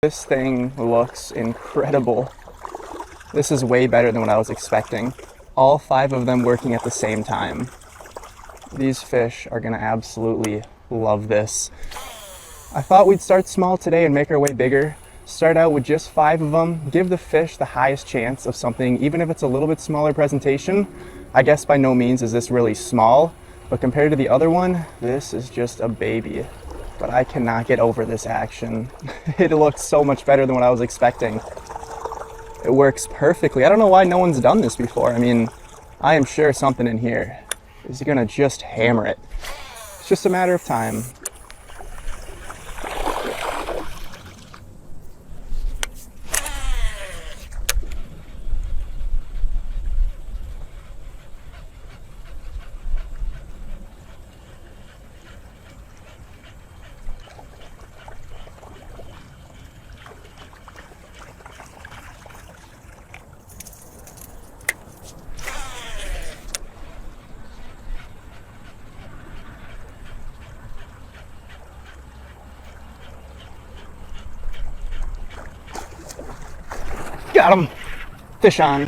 This thing looks incredible. This is way better than what I was expecting. All 5 of them working at the same time. These fish are gonna absolutely love this. I thought we'd start small today and make our way bigger. Start out with just 5 of them, give the fish the highest chance of something, even if it's a little bit smaller presentation. I guess by no means is this really small, but compared to the other one, this is just a baby. But I cannot get over this action. It looks so much better than what I was expecting. It works perfectly. I don't know why no one's done this before. I mean, I am sure something in here is gonna just hammer it. It's just a matter of time. Got him. Fish on.